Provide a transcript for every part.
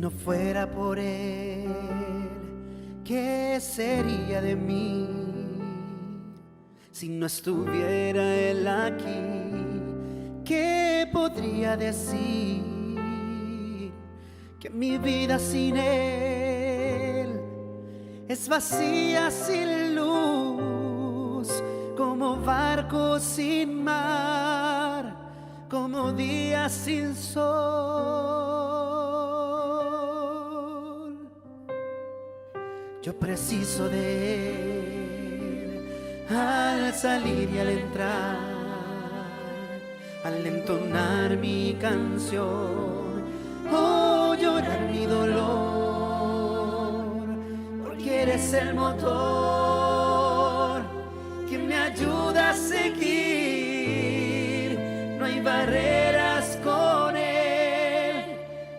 no fuera por Él, ¿qué sería de mí? Si no estuviera Él aquí, ¿qué podría decir? Que mi vida sin Él es vacía, sin luz, como barco sin mar, como día sin sol. Yo preciso de Él al salir y al entrar, al entonar mi canción o llorar mi dolor, porque eres el motor que me ayuda a seguir. No hay barreras con Él,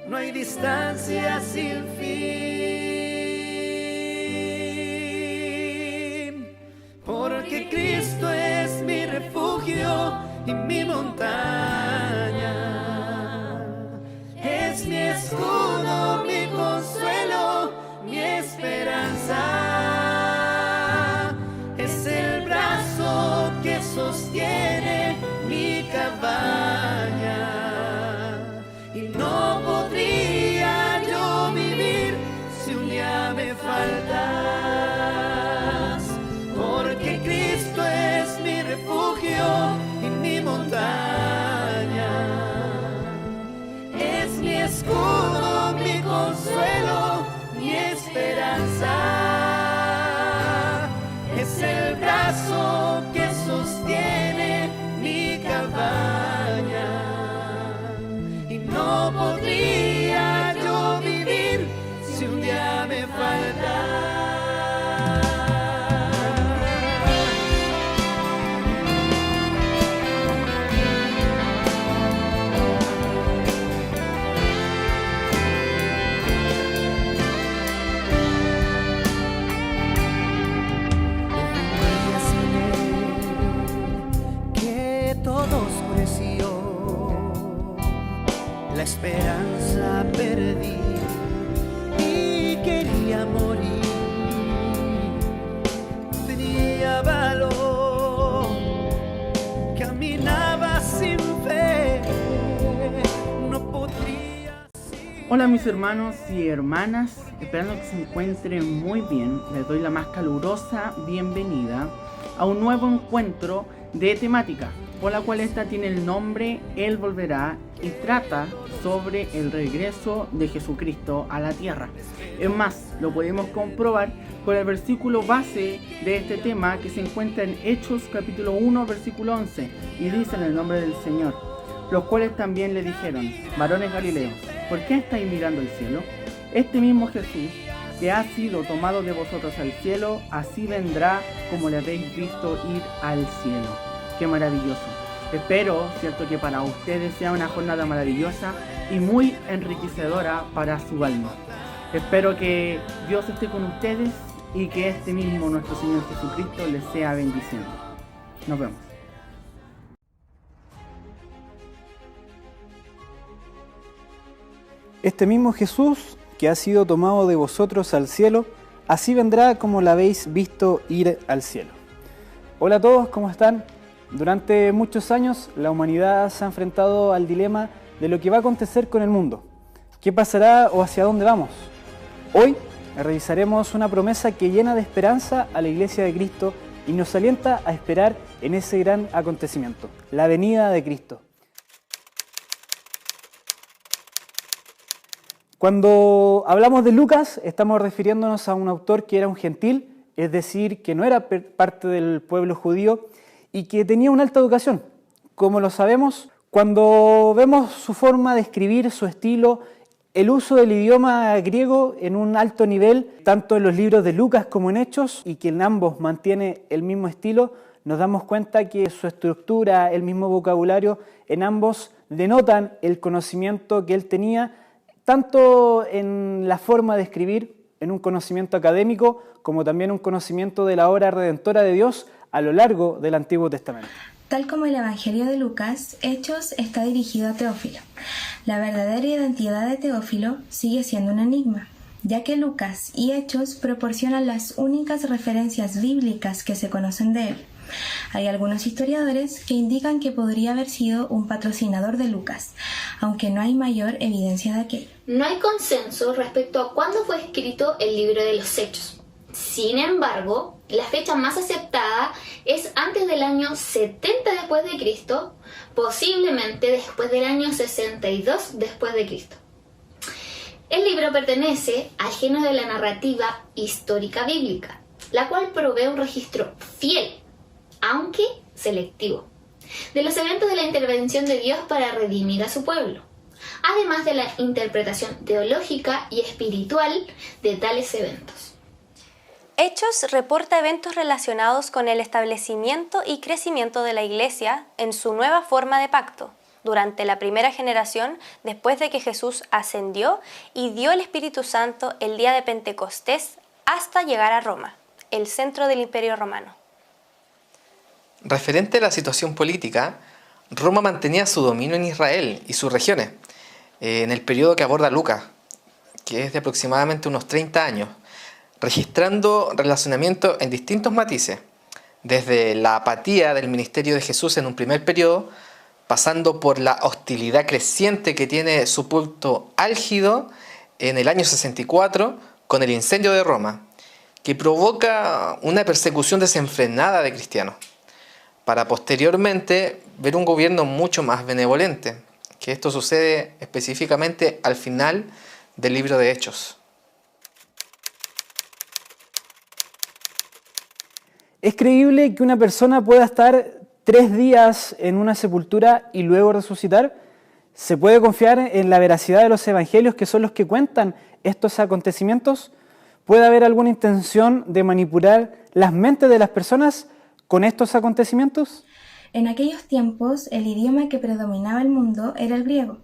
no hay distancia sin fin, porque Cristo es mi refugio y mi montaña, es mi escudo, mi consuelo, mi esperanza, es el brazo que sostiene mi cabaña, y no podría yo vivir si un día me faltas, porque Cristo es mi refugio y mi montaña, es mi escudo, mi consuelo, mi esperanza, es el brazo que sostiene mi cabaña, y no podría yo vivir si un día me faltas. La esperanza perdí y quería morir. Tenía valor, caminaba sin fe, no podría. Hola mis hermanos y hermanas, esperando que se encuentren muy bien, les doy la más calurosa bienvenida a un nuevo encuentro de temática, por la cual esta tiene el nombre Él volverá y trata sobre el regreso de Jesucristo a la tierra. Es más, lo podemos comprobar con el versículo base de este tema que se encuentra en Hechos capítulo 1 versículo 11 y dice en el nombre del Señor: los cuales también le dijeron: varones galileos, ¿por qué estáis mirando el cielo? Este mismo Jesús que ha sido tomado de vosotros al cielo, así vendrá como le habéis visto ir al cielo. ¡Qué maravilloso! Espero, cierto, que para ustedes sea una jornada maravillosa y muy enriquecedora para su alma. Espero que Dios esté con ustedes y que este mismo nuestro Señor Jesucristo les sea bendiciendo. Nos vemos. Este mismo Jesús que ha sido tomado de vosotros al cielo, así vendrá como la habéis visto ir al cielo. Hola a todos, ¿cómo están? Durante muchos años la humanidad se ha enfrentado al dilema de lo que va a acontecer con el mundo. ¿Qué pasará o hacia dónde vamos? Hoy revisaremos una promesa que llena de esperanza a la Iglesia de Cristo y nos alienta a esperar en ese gran acontecimiento, la venida de Cristo. Cuando hablamos de Lucas, estamos refiriéndonos a un autor que era un gentil, es decir, que no era parte del pueblo judío y que tenía una alta educación. Como lo sabemos, cuando vemos su forma de escribir, su estilo, el uso del idioma griego en un alto nivel, tanto en los libros de Lucas como en Hechos, y que en ambos mantiene el mismo estilo, nos damos cuenta que su estructura, el mismo vocabulario, en ambos denotan el conocimiento que él tenía, tanto en la forma de escribir, en un conocimiento académico, como también un conocimiento de la obra redentora de Dios a lo largo del Antiguo Testamento. Tal como el Evangelio de Lucas, Hechos está dirigido a Teófilo. La verdadera identidad de Teófilo sigue siendo un enigma, ya que Lucas y Hechos proporcionan las únicas referencias bíblicas que se conocen de él. Hay algunos historiadores que indican que podría haber sido un patrocinador de Lucas, aunque no hay mayor evidencia de aquello. No hay consenso respecto a cuándo fue escrito el libro de los Hechos. Sin embargo, la fecha más aceptada es antes del año 70 después de Cristo, posiblemente después del año 62 después de Cristo. El libro pertenece al género de la narrativa histórica bíblica, la cual provee un registro fiel, aunque selectivo, de los eventos de la intervención de Dios para redimir a su pueblo, además de la interpretación teológica y espiritual de tales eventos. Hechos reporta eventos relacionados con el establecimiento y crecimiento de la Iglesia en su nueva forma de pacto, durante la primera generación después de que Jesús ascendió y dio el Espíritu Santo el día de Pentecostés hasta llegar a Roma, el centro del Imperio Romano. Referente a la situación política, Roma mantenía su dominio en Israel y sus regiones, en el periodo que aborda Lucas, que es de aproximadamente unos 30 años, registrando relacionamiento en distintos matices, desde la apatía del ministerio de Jesús en un primer periodo, pasando por la hostilidad creciente que tiene su punto álgido en el año 64 con el incendio de Roma, que provoca una persecución desenfrenada de cristianos, para posteriormente ver un gobierno mucho más benevolente, que esto sucede específicamente al final del libro de Hechos. ¿Es creíble que una persona pueda estar 3 días en una sepultura y luego resucitar? ¿Se puede confiar en la veracidad de los evangelios, que son los que cuentan estos acontecimientos? ¿Puede haber alguna intención de manipular las mentes de las personas con estos acontecimientos? En aquellos tiempos, el idioma que predominaba el mundo era el griego.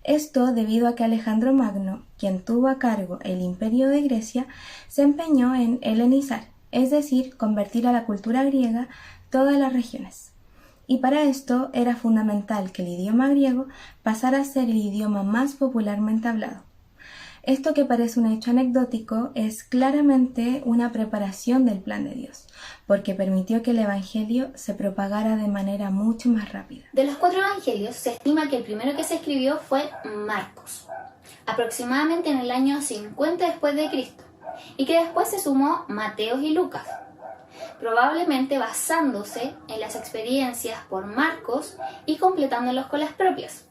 Esto debido a que Alejandro Magno, quien tuvo a cargo el imperio de Grecia, se empeñó en helenizar, es decir, convertir a la cultura griega todas las regiones. Y para esto era fundamental que el idioma griego pasara a ser el idioma más popularmente hablado. Esto, que parece un hecho anecdótico, es claramente una preparación del plan de Dios, porque permitió que el Evangelio se propagara de manera mucho más rápida. De los 4 evangelios, se estima que el primero que se escribió fue Marcos, aproximadamente en el año 50 después de Cristo, y que después se sumó Mateo y Lucas, probablemente basándose en las experiencias por Marcos y completándolos con las propias.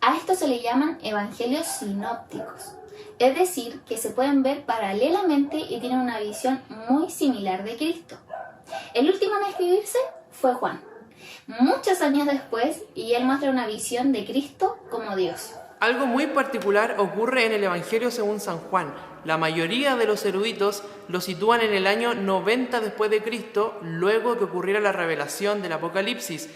A esto se le llaman evangelios sinópticos, es decir, que se pueden ver paralelamente y tienen una visión muy similar de Cristo. El último en escribirse fue Juan, muchos años después, y él muestra una visión de Cristo como Dios. Algo muy particular ocurre en el Evangelio según San Juan. La mayoría de los eruditos lo sitúan en el año 90 después de Cristo, luego que ocurriera la revelación del Apocalipsis.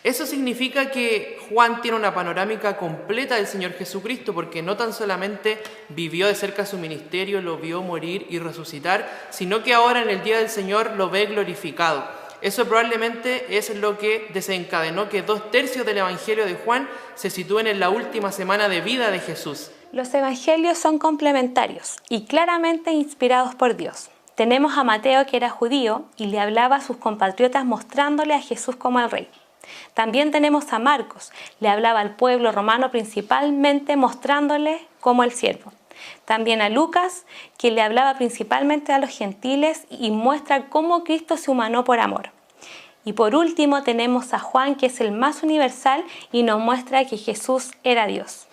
Eso significa que Juan tiene una panorámica completa del Señor Jesucristo, porque no tan solamente vivió de cerca su ministerio, lo vio morir y resucitar, sino que ahora en el día del Señor lo ve glorificado. Eso probablemente es lo que desencadenó que 2/3 del Evangelio de Juan se sitúen en la última semana de vida de Jesús. Los evangelios son complementarios y claramente inspirados por Dios. Tenemos a Mateo, que era judío y le hablaba a sus compatriotas mostrándole a Jesús como el rey. También tenemos a Marcos, le hablaba al pueblo romano principalmente mostrándole como el siervo. También a Lucas, que le hablaba principalmente a los gentiles y muestra cómo Cristo se humanó por amor. Y por último tenemos a Juan, que es el más universal y nos muestra que Jesús era Dios.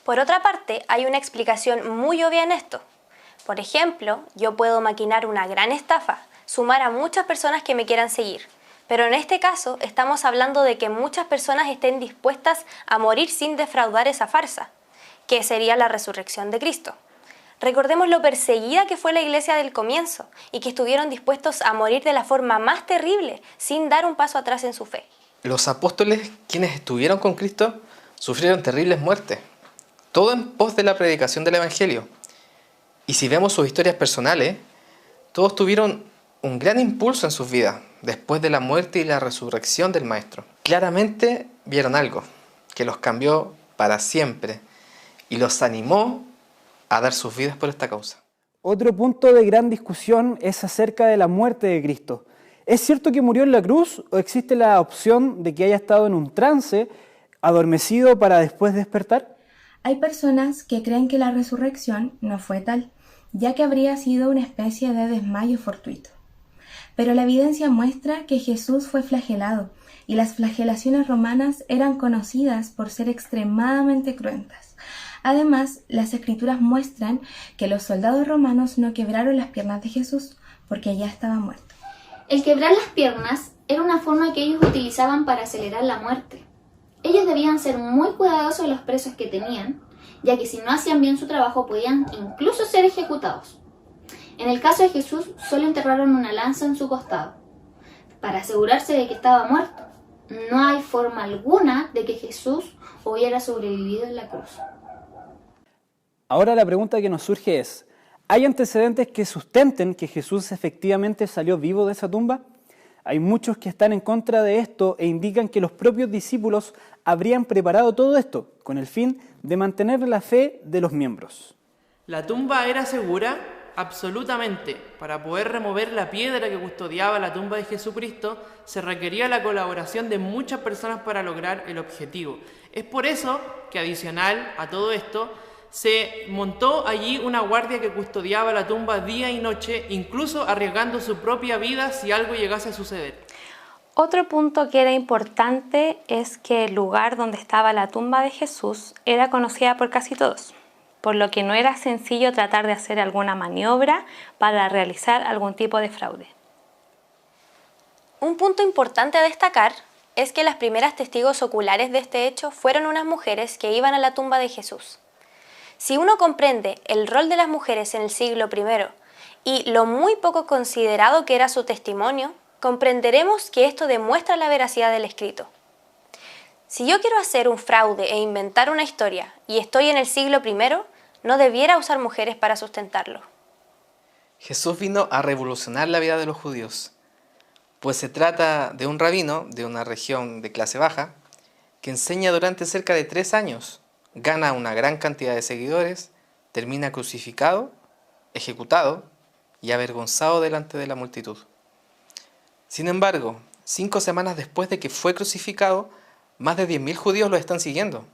Por otra parte, hay una explicación muy obvia en esto. Por ejemplo, yo puedo maquinar una gran estafa, sumar a muchas personas que me quieran seguir. Pero en este caso estamos hablando de que muchas personas estén dispuestas a morir sin defraudar esa farsa, que sería la resurrección de Cristo. Recordemos lo perseguida que fue la iglesia del comienzo y que estuvieron dispuestos a morir de la forma más terrible, sin dar un paso atrás en su fe. Los apóstoles, quienes estuvieron con Cristo, sufrieron terribles muertes, todo en pos de la predicación del Evangelio. Y si vemos sus historias personales, todos tuvieron un gran impulso en sus vidas, después de la muerte y la resurrección del Maestro. Claramente vieron algo que los cambió para siempre y los animó a dar sus vidas por esta causa. Otro punto de gran discusión es acerca de la muerte de Cristo. ¿Es cierto que murió en la cruz o existe la opción de que haya estado en un trance, adormecido para después despertar? Hay personas que creen que la resurrección no fue tal, ya que habría sido una especie de desmayo fortuito. Pero la evidencia muestra que Jesús fue flagelado, y las flagelaciones romanas eran conocidas por ser extremadamente cruentas. Además, las escrituras muestran que los soldados romanos no quebraron las piernas de Jesús, porque ya estaba muerto. El quebrar las piernas era una forma que ellos utilizaban para acelerar la muerte. Ellos debían ser muy cuidadosos de los presos que tenían, ya que si no hacían bien su trabajo podían incluso ser ejecutados. En el caso de Jesús, solo enterraron una lanza en su costado, para asegurarse de que estaba muerto. No hay forma alguna de que Jesús hubiera sobrevivido en la cruz. Ahora la pregunta que nos surge es, ¿hay antecedentes que sustenten que Jesús efectivamente salió vivo de esa tumba? Hay muchos que están en contra de esto e indican que los propios discípulos habrían preparado todo esto con el fin de mantener la fe de los miembros. ¿La tumba era segura? Absolutamente. Para poder remover la piedra que custodiaba la tumba de Jesucristo, se requería la colaboración de muchas personas para lograr el objetivo. Es por eso que, adicional a todo esto, se montó allí una guardia que custodiaba la tumba día y noche, incluso arriesgando su propia vida si algo llegase a suceder. Otro punto que era importante es que el lugar donde estaba la tumba de Jesús era conocida por casi todos, por lo que no era sencillo tratar de hacer alguna maniobra para realizar algún tipo de fraude. Un punto importante a destacar es que las primeras testigos oculares de este hecho fueron unas mujeres que iban a la tumba de Jesús. Si uno comprende el rol de las mujeres en el siglo I y lo muy poco considerado que era su testimonio, comprenderemos que esto demuestra la veracidad del escrito. Si yo quiero hacer un fraude e inventar una historia y estoy en el siglo I, no debiera usar mujeres para sustentarlo. Jesús vino a revolucionar la vida de los judíos, pues se trata de un rabino de una región de clase baja que enseña durante cerca de 3 años, gana una gran cantidad de seguidores, termina crucificado, ejecutado y avergonzado delante de la multitud. Sin embargo, 5 semanas después de que fue crucificado, más de 10.000 judíos lo están siguiendo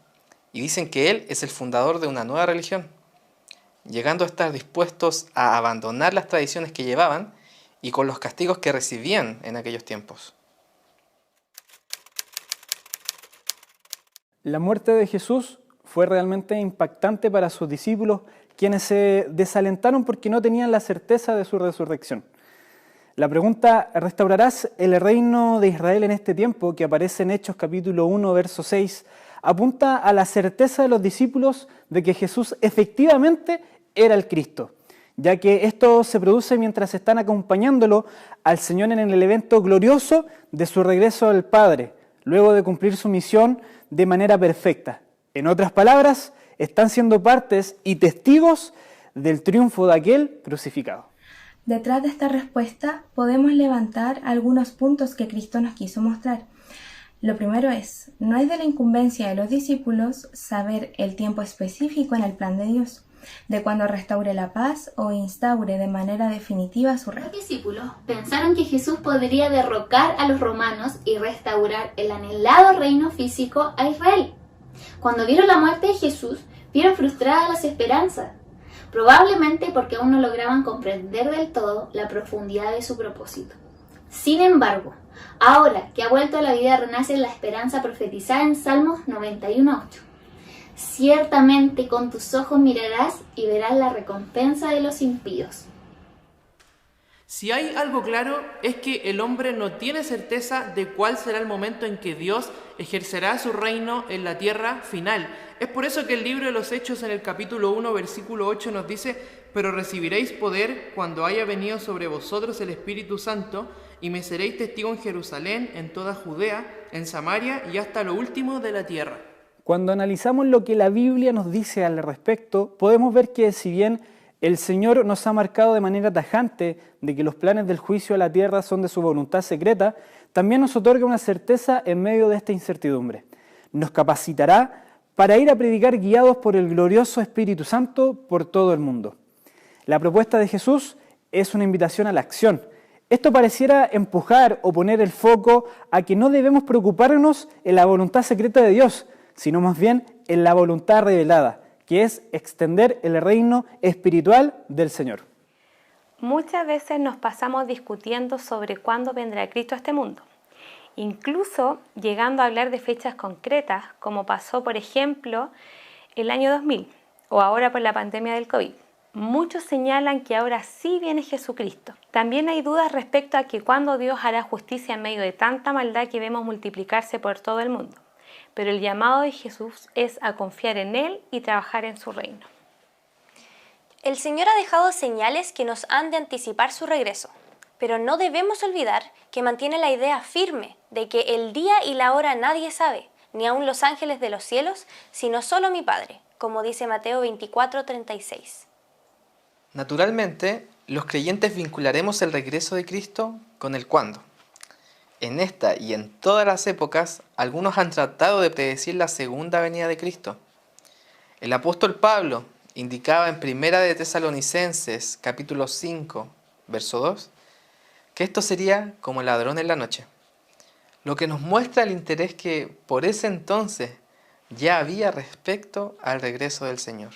y dicen que él es el fundador de una nueva religión, llegando a estar dispuestos a abandonar las tradiciones que llevaban y con los castigos que recibían en aquellos tiempos. La muerte de Jesús fue realmente impactante para sus discípulos, quienes se desalentaron porque no tenían la certeza de su resurrección. La pregunta, ¿restaurarás el reino de Israel en este tiempo?, que aparece en Hechos capítulo 1, verso 6, apunta a la certeza de los discípulos de que Jesús efectivamente era el Cristo, ya que esto se produce mientras están acompañándolo al Señor en el evento glorioso de su regreso al Padre, luego de cumplir su misión de manera perfecta. En otras palabras, están siendo partes y testigos del triunfo de aquel crucificado. Detrás de esta respuesta podemos levantar algunos puntos que Cristo nos quiso mostrar. Lo primero es, no es de la incumbencia de los discípulos saber el tiempo específico en el plan de Dios, de cuando restaure la paz o instaure de manera definitiva su reino. Los discípulos pensaron que Jesús podría derrocar a los romanos y restaurar el anhelado reino físico a Israel. Cuando vieron la muerte de Jesús, vieron frustradas las esperanzas, probablemente porque aún no lograban comprender del todo la profundidad de su propósito. Sin embargo, ahora que ha vuelto a la vida, renace la esperanza profetizada en Salmos 91:8. Ciertamente con tus ojos mirarás y verás la recompensa de los impíos. Si hay algo claro, es que el hombre no tiene certeza de cuál será el momento en que Dios ejercerá su reino en la tierra final. Es por eso que el libro de los Hechos en el capítulo 1, versículo 8 nos dice: pero recibiréis poder cuando haya venido sobre vosotros el Espíritu Santo, y me seréis testigo en Jerusalén, en toda Judea, en Samaria y hasta lo último de la tierra. Cuando analizamos lo que la Biblia nos dice al respecto, podemos ver que si bien El Señor nos ha marcado de manera tajante de que los planes del juicio a la tierra son de su voluntad secreta, también nos otorga una certeza en medio de esta incertidumbre. Nos capacitará para ir a predicar guiados por el glorioso Espíritu Santo por todo el mundo. La propuesta de Jesús es una invitación a la acción. Esto pareciera empujar o poner el foco a que no debemos preocuparnos en la voluntad secreta de Dios, sino más bien en la voluntad revelada, que es extender el reino espiritual del Señor. Muchas veces nos pasamos discutiendo sobre cuándo vendrá Cristo a este mundo, incluso llegando a hablar de fechas concretas, como pasó, por ejemplo, el año 2000 o ahora por la pandemia del COVID. Muchos señalan que ahora sí viene Jesucristo. También hay dudas respecto a que cuándo Dios hará justicia en medio de tanta maldad que vemos multiplicarse por todo el mundo. Pero el llamado de Jesús es a confiar en Él y trabajar en su reino. El Señor ha dejado señales que nos han de anticipar su regreso, pero no debemos olvidar que mantiene la idea firme de que el día y la hora nadie sabe, ni aun los ángeles de los cielos, sino solo mi Padre, como dice Mateo 24:36. Naturalmente, los creyentes vincularemos el regreso de Cristo con el cuándo. En esta y en todas las épocas, algunos han tratado de predecir la segunda venida de Cristo. El apóstol Pablo indicaba en 1 de Tesalonicenses, capítulo 5, verso 2, que esto sería como ladrón en la noche, lo que nos muestra el interés que por ese entonces ya había respecto al regreso del Señor.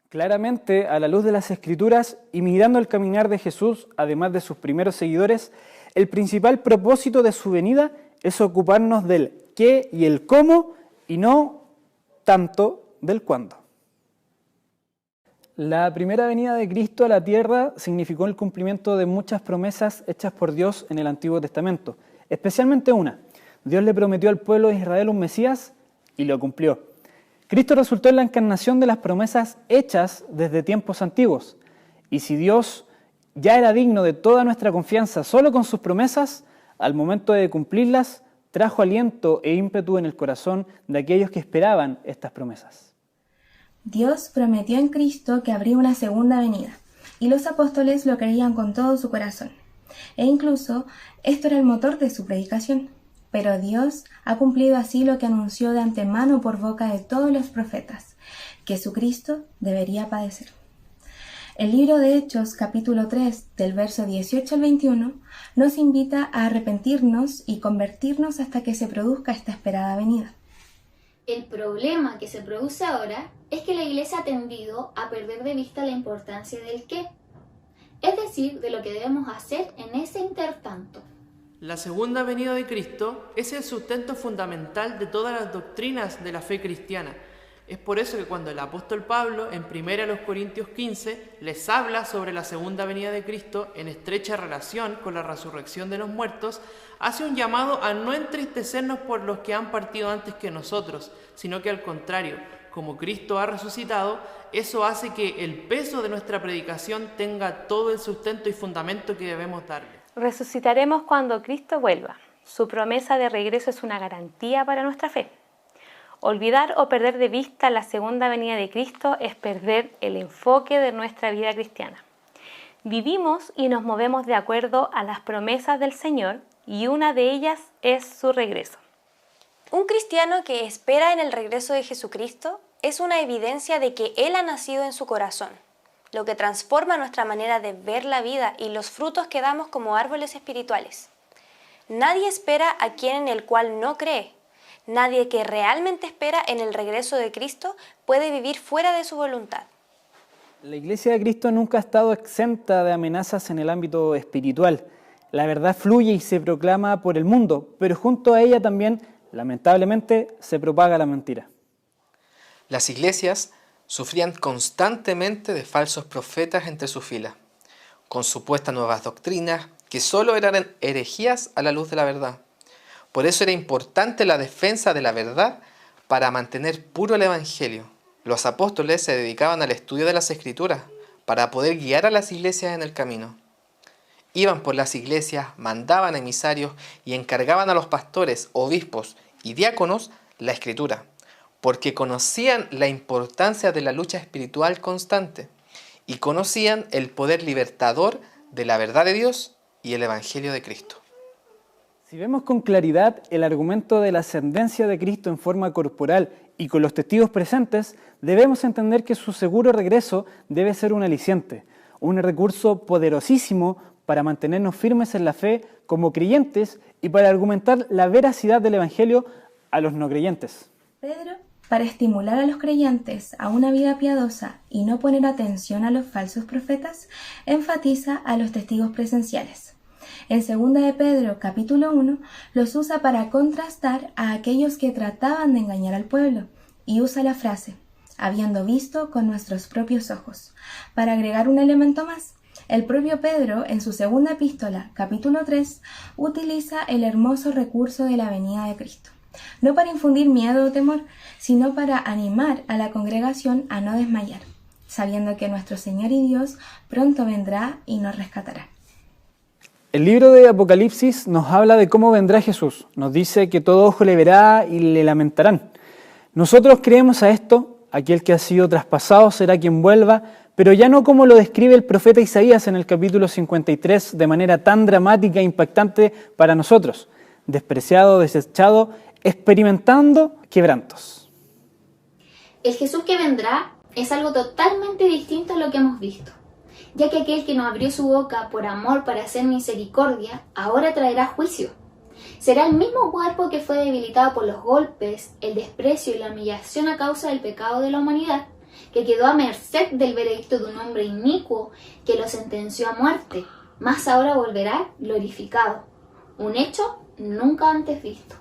Claramente, a la luz de las Escrituras y mirando el caminar de Jesús, además de sus primeros seguidores, el principal propósito de su venida es ocuparnos del qué y el cómo y no tanto del cuándo. La primera venida de Cristo a la tierra significó el cumplimiento de muchas promesas hechas por Dios en el Antiguo Testamento, especialmente una. Dios le prometió al pueblo de Israel un Mesías y lo cumplió. Cristo resultó en la encarnación de las promesas hechas desde tiempos antiguos. Y si Dios ya era digno de toda nuestra confianza solo con sus promesas, al momento de cumplirlas, trajo aliento e ímpetu en el corazón de aquellos que esperaban estas promesas. Dios prometió en Cristo que habría una segunda venida, y los apóstoles lo creían con todo su corazón. E incluso esto era el motor de su predicación. Pero Dios ha cumplido así lo que anunció de antemano por boca de todos los profetas, que su Cristo debería padecer. El libro de Hechos, capítulo 3, del verso 18 al 21, nos invita a arrepentirnos y convertirnos hasta que se produzca esta esperada venida. El problema que se produce ahora es que la Iglesia ha tendido a perder de vista la importancia del qué, es decir, de lo que debemos hacer en ese intertanto. La segunda venida de Cristo es el sustento fundamental de todas las doctrinas de la fe cristiana. Es por eso que cuando el apóstol Pablo, en 1 Corintios 15, les habla sobre la segunda venida de Cristo en estrecha relación con la resurrección de los muertos, hace un llamado a no entristecernos por los que han partido antes que nosotros, sino que al contrario, como Cristo ha resucitado, eso hace que el peso de nuestra predicación tenga todo el sustento y fundamento que debemos darle. Resucitaremos cuando Cristo vuelva. Su promesa de regreso es una garantía para nuestra fe. Olvidar o perder de vista la segunda venida de Cristo es perder el enfoque de nuestra vida cristiana. Vivimos y nos movemos de acuerdo a las promesas del Señor y una de ellas es su regreso. Un cristiano que espera en el regreso de Jesucristo es una evidencia de que Él ha nacido en su corazón, lo que transforma nuestra manera de ver la vida y los frutos que damos como árboles espirituales. Nadie espera a quien en el cual no cree. Nadie que realmente espera en el regreso de Cristo puede vivir fuera de su voluntad. La Iglesia de Cristo nunca ha estado exenta de amenazas en el ámbito espiritual. La verdad fluye y se proclama por el mundo, pero junto a ella también, lamentablemente, se propaga la mentira. Las iglesias sufrían constantemente de falsos profetas entre sus filas, con supuestas nuevas doctrinas que solo eran herejías a la luz de la verdad. Por eso era importante la defensa de la verdad para mantener puro el Evangelio. Los apóstoles se dedicaban al estudio de las Escrituras para poder guiar a las iglesias en el camino. Iban por las iglesias, mandaban emisarios y encargaban a los pastores, obispos y diáconos la Escritura, porque conocían la importancia de la lucha espiritual constante y conocían el poder libertador de la verdad de Dios y el Evangelio de Cristo. Si vemos con claridad el argumento de la ascendencia de Cristo en forma corporal y con los testigos presentes, debemos entender que su seguro regreso debe ser un aliciente, un recurso poderosísimo para mantenernos firmes en la fe como creyentes y para argumentar la veracidad del Evangelio a los no creyentes. Pedro, para estimular a los creyentes a una vida piadosa y no poner atención a los falsos profetas, enfatiza a los testigos presenciales. En 2 de Pedro, capítulo 1, los usa para contrastar a aquellos que trataban de engañar al pueblo, y usa la frase, habiendo visto con nuestros propios ojos. Para agregar un elemento más, el propio Pedro, en su segunda epístola, capítulo 3, utiliza el hermoso recurso de la venida de Cristo. No para infundir miedo o temor, sino para animar a la congregación a no desmayar, sabiendo que nuestro Señor y Dios pronto vendrá y nos rescatará. El libro de Apocalipsis nos habla de cómo vendrá Jesús. Nos dice que todo ojo le verá y le lamentarán. Nosotros creemos a esto, aquel que ha sido traspasado será quien vuelva, pero ya no como lo describe el profeta Isaías en el capítulo 53 de manera tan dramática e impactante para nosotros, despreciado, desechado, experimentando quebrantos. El Jesús que vendrá es algo totalmente distinto a lo que hemos visto, ya que aquel que nos abrió su boca por amor para hacer misericordia, ahora traerá juicio. Será el mismo cuerpo que fue debilitado por los golpes, el desprecio y la humillación a causa del pecado de la humanidad, que quedó a merced del veredicto de un hombre inicuo que lo sentenció a muerte, mas ahora volverá glorificado, un hecho nunca antes visto.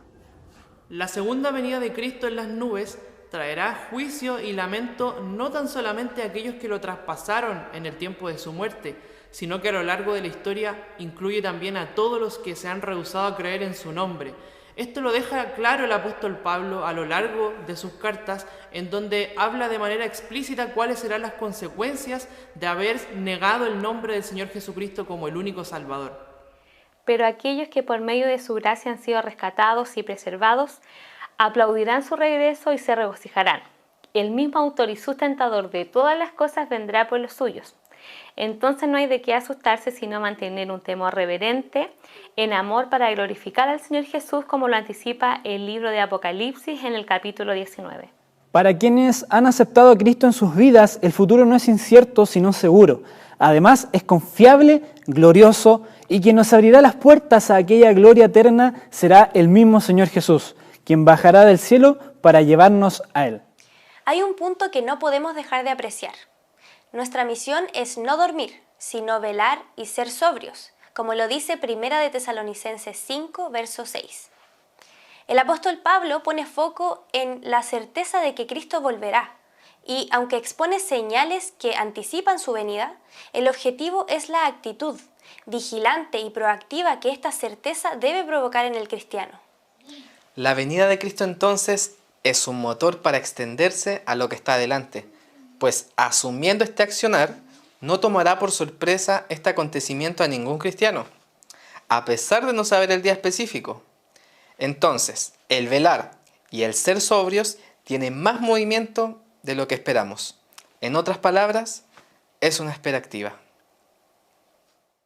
La segunda venida de Cristo en las nubes traerá juicio y lamento no tan solamente a aquellos que lo traspasaron en el tiempo de su muerte, sino que a lo largo de la historia incluye también a todos los que se han rehusado a creer en su nombre. Esto lo deja claro el apóstol Pablo a lo largo de sus cartas, en donde habla de manera explícita cuáles serán las consecuencias de haber negado el nombre del Señor Jesucristo como el único Salvador. Pero aquellos que por medio de su gracia han sido rescatados y preservados, aplaudirán su regreso y se regocijarán. El mismo autor y sustentador de todas las cosas vendrá por los suyos. Entonces no hay de qué asustarse, sino mantener un temor reverente en amor para glorificar al Señor Jesús, como lo anticipa el libro de Apocalipsis en el capítulo 19. Para quienes han aceptado a Cristo en sus vidas, el futuro no es incierto, sino seguro. Además, es confiable, glorioso, y quien nos abrirá las puertas a aquella gloria eterna será el mismo Señor Jesús, quien bajará del cielo para llevarnos a Él. Hay un punto que no podemos dejar de apreciar. Nuestra misión es no dormir, sino velar y ser sobrios, como lo dice 1 de Tesalonicenses 5, verso 6. El apóstol Pablo pone foco en la certeza de que Cristo volverá, y aunque expone señales que anticipan su venida, el objetivo es la actitud vigilante y proactiva que esta certeza debe provocar en el cristiano. La venida de Cristo entonces es un motor para extenderse a lo que está adelante, pues asumiendo este accionar, no tomará por sorpresa este acontecimiento a ningún cristiano, a pesar de no saber el día específico. Entonces, el velar y el ser sobrios tienen más movimiento de lo que esperamos. En otras palabras, es una espera activa.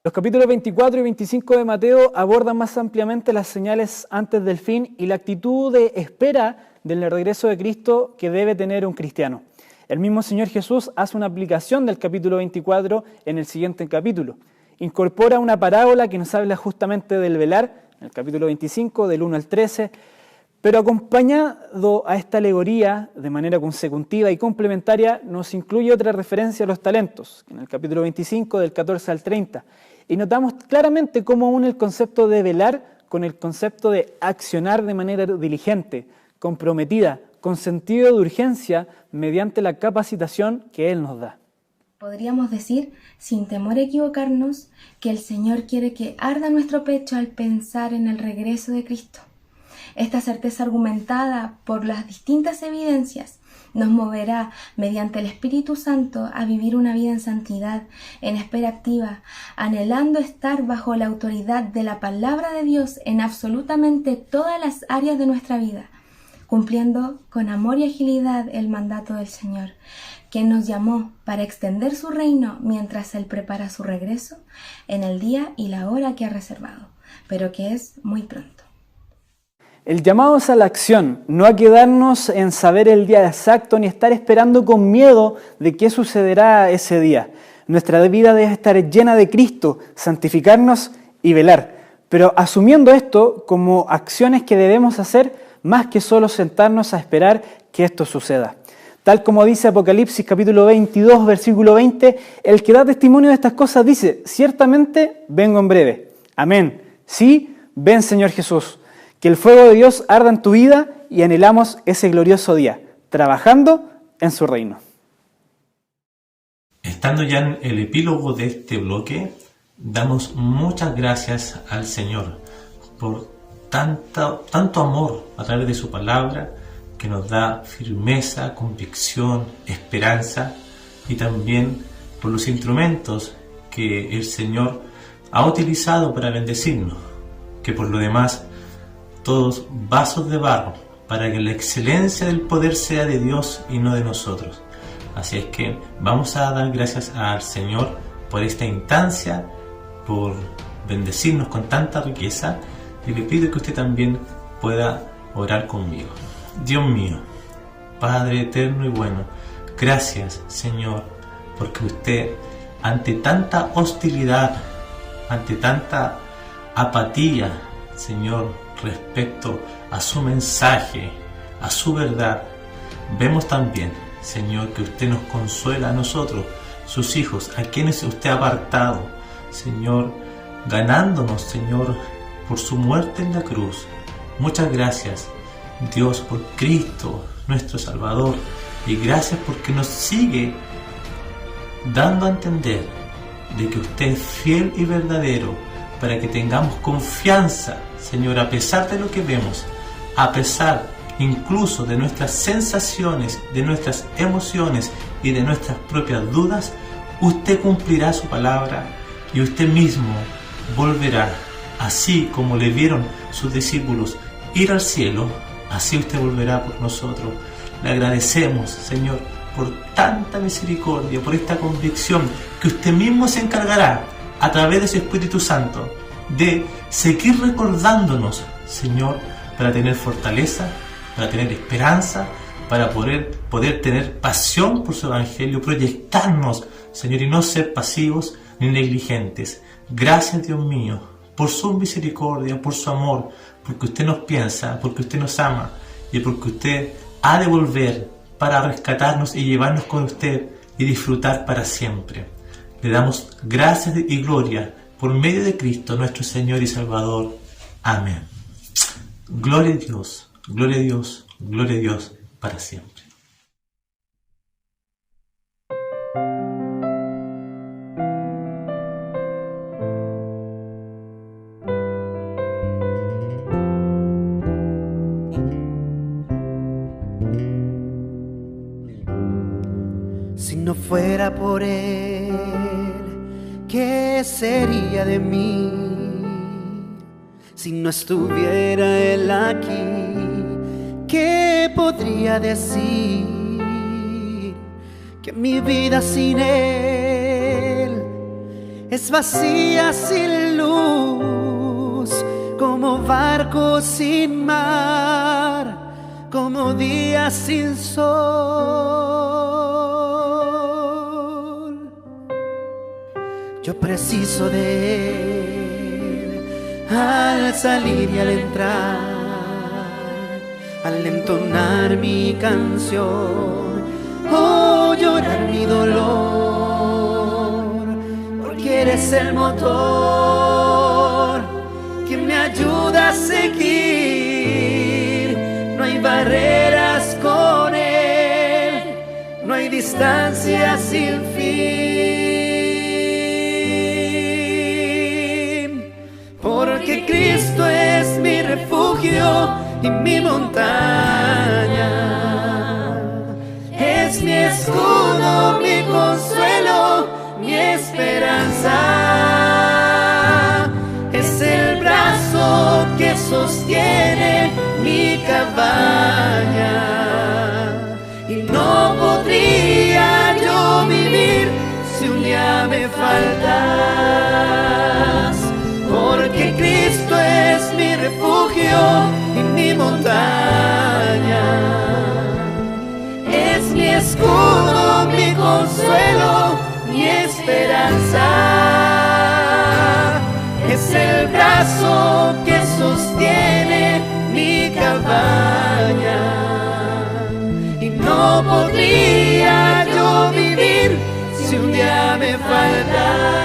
Los capítulos 24 y 25 de Mateo abordan más ampliamente las señales antes del fin y la actitud de espera del regreso de Cristo que debe tener un cristiano. El mismo Señor Jesús hace una aplicación del capítulo 24 en el siguiente capítulo. Incorpora una parábola que nos habla justamente del velar, en el capítulo 25, del 1 al 13, pero acompañado a esta alegoría de manera consecutiva y complementaria nos incluye otra referencia a los talentos, en el capítulo 25, del 14 al 30. Y notamos claramente cómo une el concepto de velar con el concepto de accionar de manera diligente, comprometida, con sentido de urgencia, mediante la capacitación que Él nos da. Podríamos decir, sin temor a equivocarnos, que el Señor quiere que arda nuestro pecho al pensar en el regreso de Cristo. Esta certeza argumentada por las distintas evidencias nos moverá mediante el Espíritu Santo a vivir una vida en santidad, en espera activa, anhelando estar bajo la autoridad de la palabra de Dios en absolutamente todas las áreas de nuestra vida, cumpliendo con amor y agilidad el mandato del Señor, quien nos llamó para extender su reino mientras Él prepara su regreso en el día y la hora que ha reservado, pero que es muy pronto. El llamado es a la acción, no a quedarnos en saber el día exacto ni estar esperando con miedo de qué sucederá ese día. Nuestra vida debe estar llena de Cristo, santificarnos y velar, pero asumiendo esto como acciones que debemos hacer más que solo sentarnos a esperar que esto suceda. Tal como dice Apocalipsis capítulo 22, versículo 20, el que da testimonio de estas cosas dice, ciertamente vengo en breve. Amén. Sí, ven Señor Jesús. Que el fuego de Dios arda en tu vida y anhelamos ese glorioso día, trabajando en su reino. Estando ya en el epílogo de este bloque, damos muchas gracias al Señor por tanto amor a través de su palabra, que nos da firmeza, convicción, esperanza, y también por los instrumentos que el Señor ha utilizado para bendecirnos, que por lo demás todos vasos de barro, para que la excelencia del poder sea de Dios y no de nosotros. Así es que vamos a dar gracias al Señor por esta instancia, por bendecirnos con tanta riqueza, y le pido que usted también pueda orar conmigo. Dios mío, Padre eterno y bueno, gracias Señor, porque usted ante tanta hostilidad, ante tanta apatía, Señor, respecto a su mensaje, a su verdad, vemos también, Señor, que usted nos consuela a nosotros, sus hijos, a quienes usted ha apartado, Señor, ganándonos, Señor, por su muerte en la cruz. Muchas gracias, Dios, por Cristo, nuestro Salvador, y gracias porque nos sigue dando a entender de que usted es fiel y verdadero, para que tengamos confianza, Señor, a pesar de lo que vemos, a pesar incluso de nuestras sensaciones, de nuestras emociones y de nuestras propias dudas, usted cumplirá su palabra y usted mismo volverá. Así como le vieron sus discípulos ir al cielo, así usted volverá por nosotros. Le agradecemos, Señor, por tanta misericordia, por esta convicción que usted mismo se encargará a través de su Espíritu Santo de seguir recordándonos, Señor, para tener fortaleza, para tener esperanza, para poder tener pasión por su Evangelio, proyectarnos, Señor, y no ser pasivos ni negligentes. Gracias, Dios mío, por su misericordia, por su amor, porque usted nos piensa, porque usted nos ama y porque usted ha de volver para rescatarnos y llevarnos con usted y disfrutar para siempre. Le damos gracias y gloria por medio de Cristo, nuestro Señor y Salvador. Amén. Gloria a Dios, gloria a Dios, gloria a Dios para siempre. Si no fuera por Él, ¿qué sería de mí? Si no estuviera Él aquí, ¿qué podría decir? Que mi vida sin Él es vacía, sin luz, como barco sin mar, como día sin sol. Yo preciso de Él al salir y al entrar, al entonar mi canción o llorar mi dolor, porque eres el motor que me ayuda a seguir. No hay barreras con Él, no hay distancia sin fin, porque Cristo es mi refugio y mi montaña, es mi escudo, mi consuelo, mi esperanza, es el brazo que sostiene mi cabaña. Y no podría yo vivir si un día me faltas, porque Cristo es mi refugio y mi montaña. Es mi escudo, mi consuelo, mi esperanza. Es el brazo que sostiene mi cabaña. Y no podría yo vivir si un día me faltas.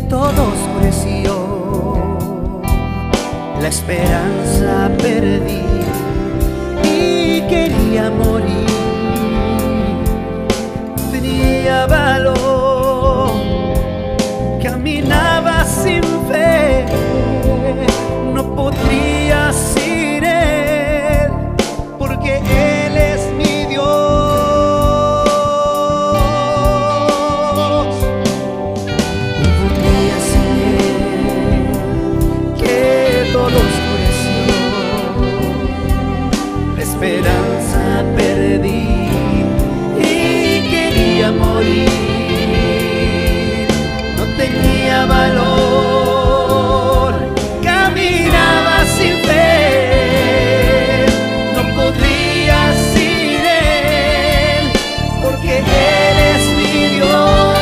Todo oscureció, la esperanza perdí y quería morir. Tenía valor, caminaba sin fe, no podría sin Él, porque Él es mi Dios. Esperanza perdí y quería morir. No tenía valor, caminaba sin fe, no podría sin Él, porque Él es mi Dios.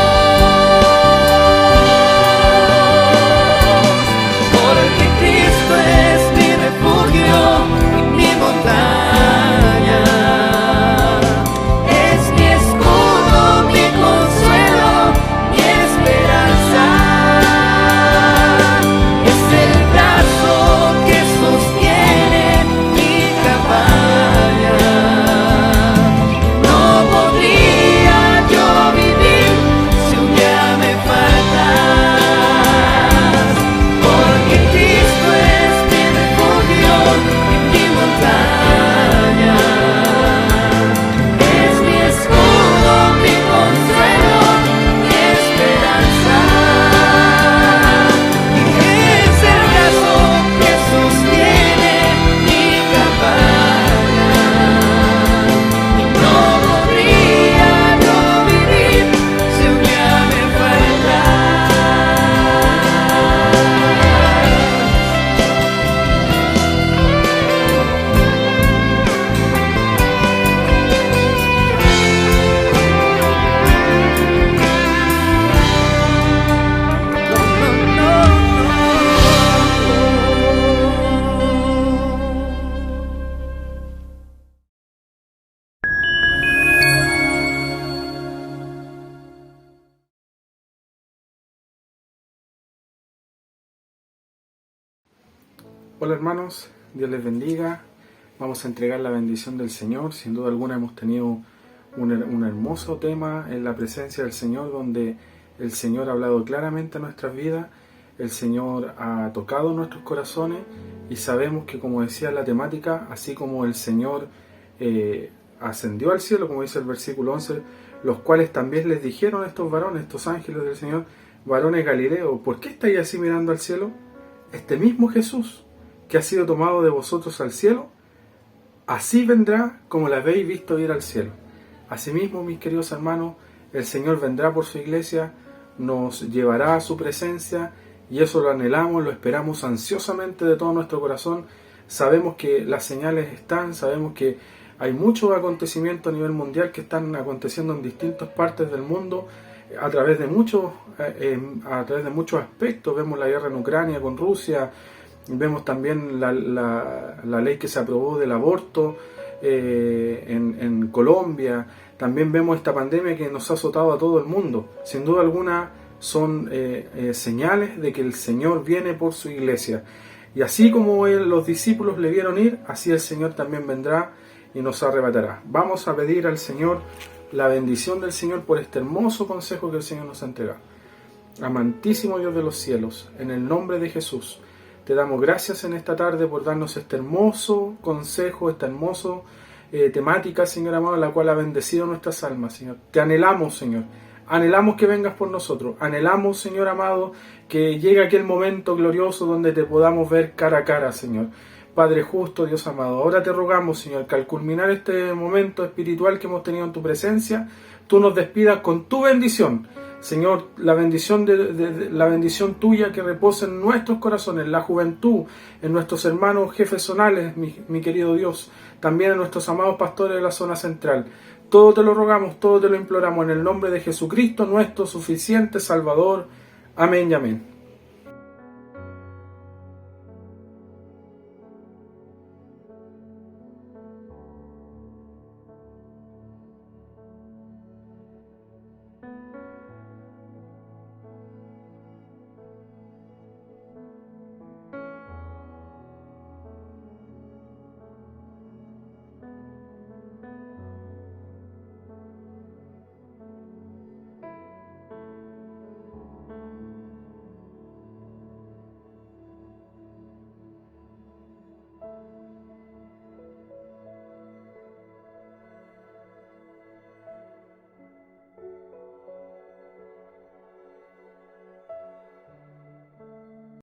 Porque Cristo es mi refugio y mi montaña. Hola hermanos, Dios les bendiga. Vamos a entregar la bendición del Señor. Sin duda alguna hemos tenido un hermoso tema en la presencia del Señor, donde el Señor ha hablado claramente a nuestras vidas, el Señor ha tocado nuestros corazones y sabemos que, como decía la temática, así como el Señor ascendió al cielo, como dice el versículo 11, los cuales también les dijeron a estos varones, estos ángeles del Señor, varones Galileos, ¿por qué estáis así mirando al cielo? Este mismo Jesús que ha sido tomado de vosotros al cielo, así vendrá como la habéis visto ir al cielo. Asimismo, mis queridos hermanos, el Señor vendrá por su iglesia, nos llevará a su presencia, y eso lo anhelamos, lo esperamos ansiosamente de todo nuestro corazón. Sabemos que las señales están, sabemos que hay muchos acontecimientos a nivel mundial que están aconteciendo en distintas partes del mundo, a través de muchos aspectos. Vemos la guerra en Ucrania con Rusia, vemos también la ley que se aprobó del aborto en Colombia. También vemos esta pandemia que nos ha azotado a todo el mundo. Sin duda alguna son señales de que el Señor viene por su iglesia. Y así como los discípulos le vieron ir, así el Señor también vendrá y nos arrebatará. Vamos a pedir al Señor la bendición del Señor por este hermoso consejo que el Señor nos ha entregado. Amantísimo Dios de los cielos, en el nombre de Jesús, te damos gracias en esta tarde por darnos este hermoso consejo, esta hermosa temática, Señor amado, la cual ha bendecido nuestras almas, Señor. Te anhelamos, Señor. Anhelamos que vengas por nosotros. Anhelamos, Señor amado, que llegue aquel momento glorioso donde te podamos ver cara a cara, Señor. Padre justo, Dios amado, ahora te rogamos, Señor, que al culminar este momento espiritual que hemos tenido en tu presencia, tú nos despidas con tu bendición. Señor, la bendición, la bendición tuya que reposa en nuestros corazones, en la juventud, en nuestros hermanos jefes zonales, mi querido Dios, también en nuestros amados pastores de la zona central. Todo te lo rogamos, todo te lo imploramos en el nombre de Jesucristo, nuestro suficiente Salvador. Amén y amén.